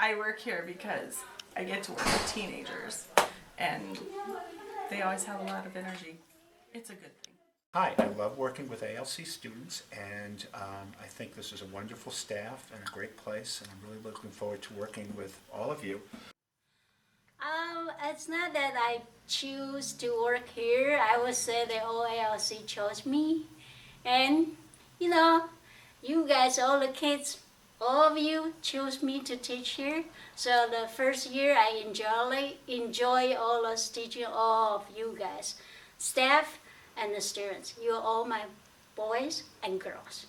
I work here because I get to work with teenagers, and they always have a lot of energy. It's a good thing. Hi, I love working with ALC students, and I think this is a wonderful staff and a great place, and I'm really looking forward to working with all of you. It's not that I choose to work here. I would say the ALC chose me. And, you know, you guys, all the kids, all of you chose me to teach here. So the first year I enjoy all us teaching all of you guys, staff and the students. You're all my boys and girls.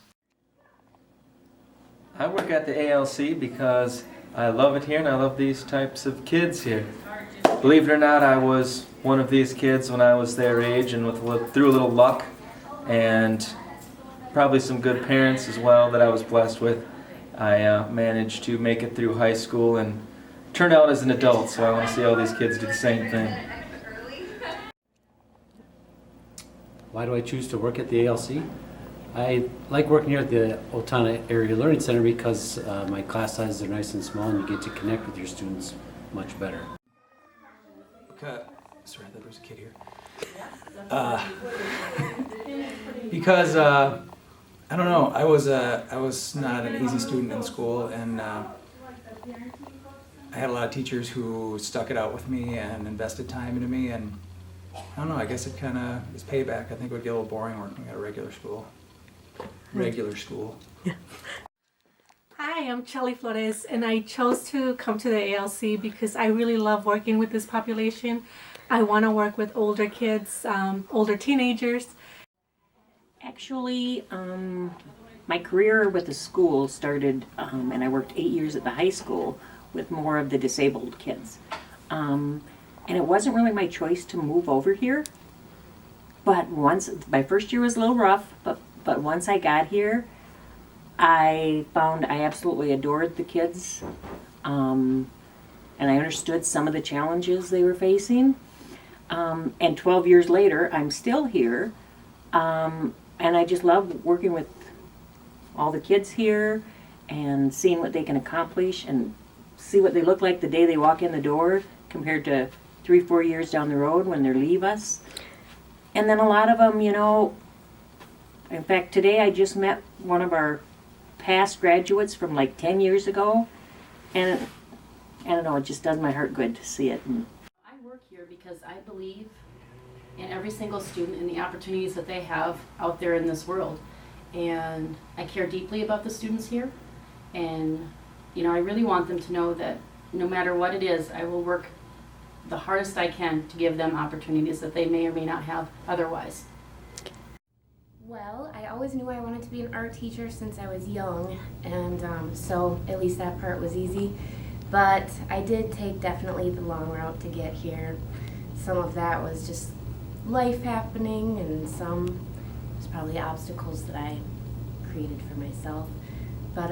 I work at the ALC because I love it here and I love these types of kids here. Believe it or not, I was one of these kids when I was their age, and through a little luck and probably some good parents as well that I was blessed with, I managed to make it through high school and turn out as an adult, so I want to see all these kids do the same thing. Why do I choose to work at the ALC? I like working here at the Owatonna Area Learning Center because my class sizes are nice and small and you get to connect with your students much better. Sorry, there was a kid here. Because I don't know, I was not an easy student in school, and I had a lot of teachers who stuck it out with me and invested time into me, and I don't know, I guess it kind of is payback. I think it would get a little boring working at a regular school. Yeah. Hi, I'm Chelly Flores, and I chose to come to the ALC because I really love working with this population. I want to work with older kids, older teenagers. Actually, my career with the school started, and I worked 8 years at the high school with more of the disabled kids. And it wasn't really my choice to move over here. But my first year was a little rough, but once I got here, I found I absolutely adored the kids, and I understood some of the challenges they were facing. And 12 years later, I'm still here, and I just love working with all the kids here and seeing what they can accomplish and see what they look like the day they walk in the door compared to 3-4 years down the road when they leave us. And then a lot of them, you know, in fact, today I just met one of our past graduates from like 10 years ago, and I don't know, it just does my heart good to see it. I work here because I believe in every single student and the opportunities that they have out there in this world, and I care deeply about the students here, and you know, I really want them to know that no matter what it is, I will work the hardest I can to give them opportunities that they may or may not have otherwise. Well, I always knew I wanted to be an art teacher since I was young, and so at least that part was easy. But I did take definitely the long route to get here. Some of that was just life happening, and some was probably obstacles that I created for myself. But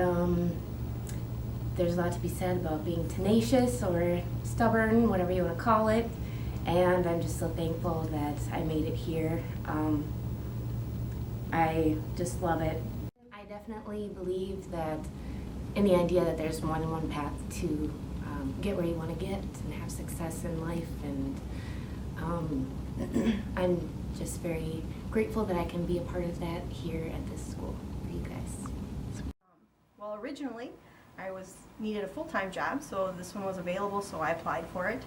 there's a lot to be said about being tenacious or stubborn, whatever you want to call it. And I'm just so thankful that I made it here. I just love it. I definitely believe that in the idea that there's more than one path to get where you want to get and have success in life, and I'm just very grateful that I can be a part of that here at this school for you guys. Well, originally I needed a full-time job, so this one was available, so I applied for it.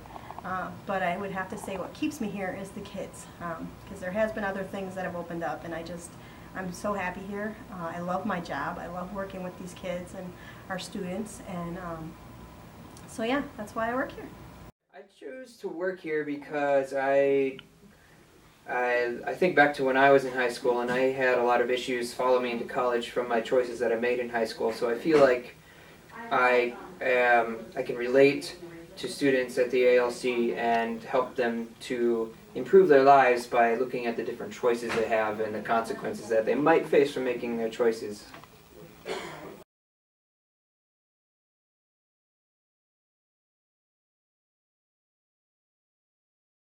But I would have to say what keeps me here is the kids, because there has been other things that have opened up, and I'm so happy here. I love my job. I love working with these kids and our students, and so yeah, that's why I work here. I chose to work here because I think back to when I was in high school, and I had a lot of issues follow me into college from my choices that I made in high school. So I feel like I can relate to students at the ALC and help them to improve their lives by looking at the different choices they have and the consequences that they might face from making their choices.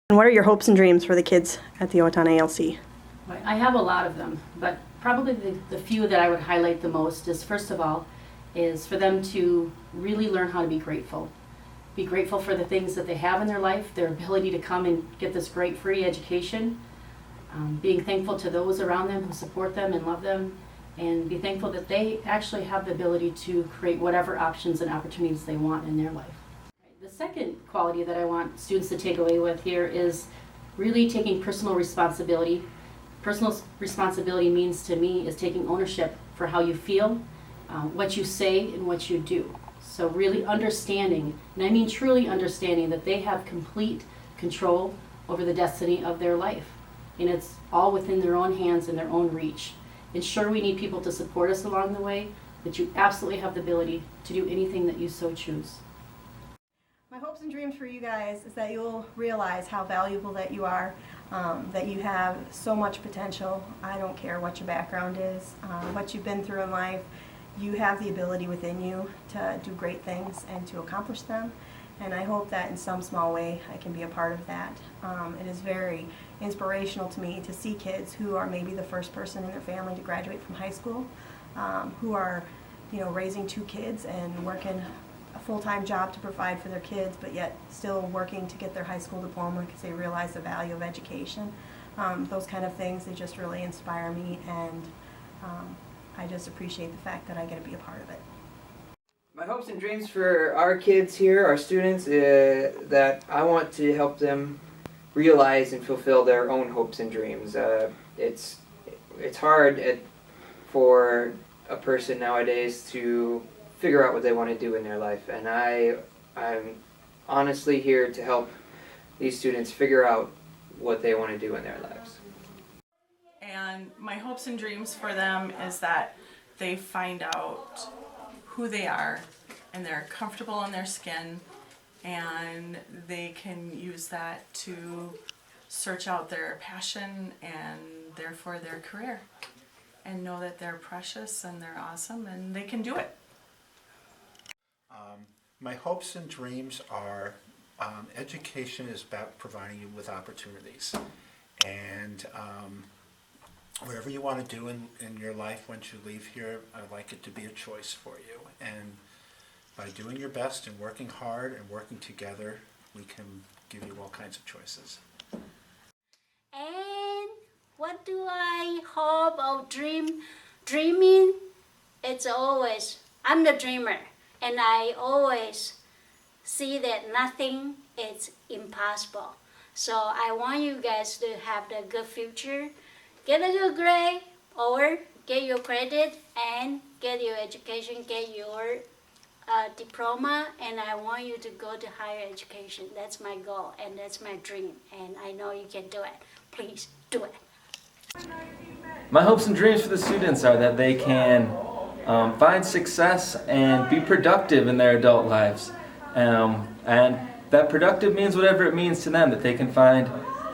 And what are your hopes and dreams for the kids at the Owatonna ALC? I have a lot of them, but probably the few that I would highlight the most is, first of all, is for them to really learn how to be grateful. Be grateful for the things that they have in their life, their ability to come and get this great free education, being thankful to those around them who support them and love them, and be thankful that they actually have the ability to create whatever options and opportunities they want in their life. The second quality that I want students to take away with here is really taking personal responsibility. Personal responsibility means to me is taking ownership for how you feel, what you say, and what you do. So really understanding, and I mean truly understanding, that they have complete control over the destiny of their life. And it's all within their own hands and their own reach. And sure, we need people to support us along the way, but you absolutely have the ability to do anything that you so choose. My hopes and dreams for you guys is that you'll realize how valuable that you are, that you have so much potential. I don't care what your background is, what you've been through in life. You have the ability within you to do great things and to accomplish them. And I hope that in some small way I can be a part of that. It is very inspirational to me to see kids who are maybe the first person in their family to graduate from high school, who are, raising 2 kids and working a full-time job to provide for their kids, but yet still working to get their high school diploma because they realize the value of education. Those kind of things, they just really inspire me, and I just appreciate the fact that I get to be a part of it. My hopes and dreams for our kids here, our students, that I want to help them realize and fulfill their own hopes and dreams. It's hard for a person nowadays to figure out what they want to do in their life, and I'm honestly here to help these students figure out what they want to do in their lives. And my hopes and dreams for them is that they find out who they are and they're comfortable in their skin, and they can use that to search out their passion and therefore their career, and know that they're precious and they're awesome and they can do it. My hopes and dreams are education is about providing you with opportunities, and whatever you want to do in your life once you leave here, I'd like it to be a choice for you. And by doing your best and working hard and working together, we can give you all kinds of choices. And what do I hope or dreaming? It's always, I'm the dreamer, and I always see that nothing is impossible. So I want you guys to have the good future, get a good grade, or get your credit and get your education, get your diploma, and I want you to go to higher education. That's my goal and that's my dream, and I know you can do it. Please do it. My hopes and dreams for the students are that they can find success and be productive in their adult lives. And that productive means whatever it means to them, that they can find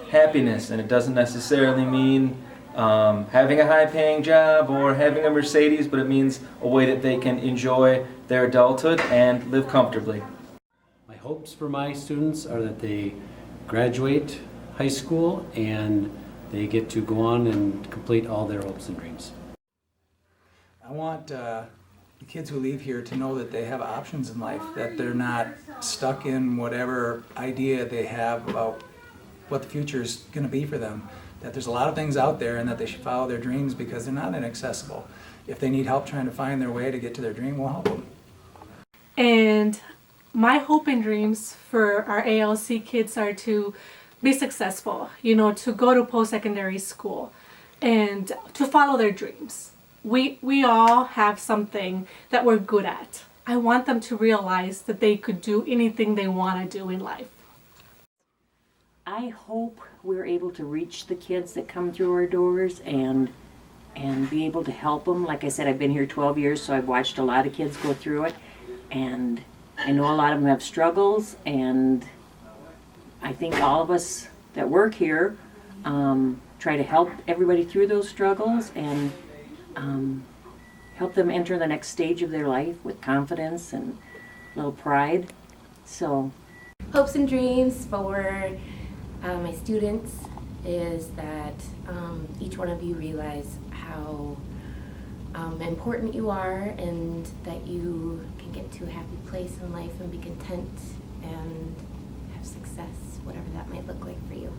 happiness, and it doesn't necessarily mean having a high-paying job or having a Mercedes, but it means a way that they can enjoy their adulthood and live comfortably. My hopes for my students are that they graduate high school and they get to go on and complete all their hopes and dreams. I want the kids who leave here to know that they have options in life, that they're not stuck in whatever idea they have about what the future is going to be for them, that there's a lot of things out there and that they should follow their dreams because they're not inaccessible. If they need help trying to find their way to get to their dream, we'll help them. And my hope and dreams for our ALC kids are to be successful, to go to post-secondary school and to follow their dreams. We all have something that we're good at. I want them to realize that they could do anything they want to do in life. I hope we're able to reach the kids that come through our doors and be able to help them. Like I said, I've been here 12 years, so I've watched a lot of kids go through it, and I know a lot of them have struggles, and I think all of us that work here try to help everybody through those struggles and help them enter the next stage of their life with confidence and a little pride. So, hopes and dreams for my students is that each one of you realize how important you are and that you can get to a happy place in life and be content and have success, whatever that might look like for you.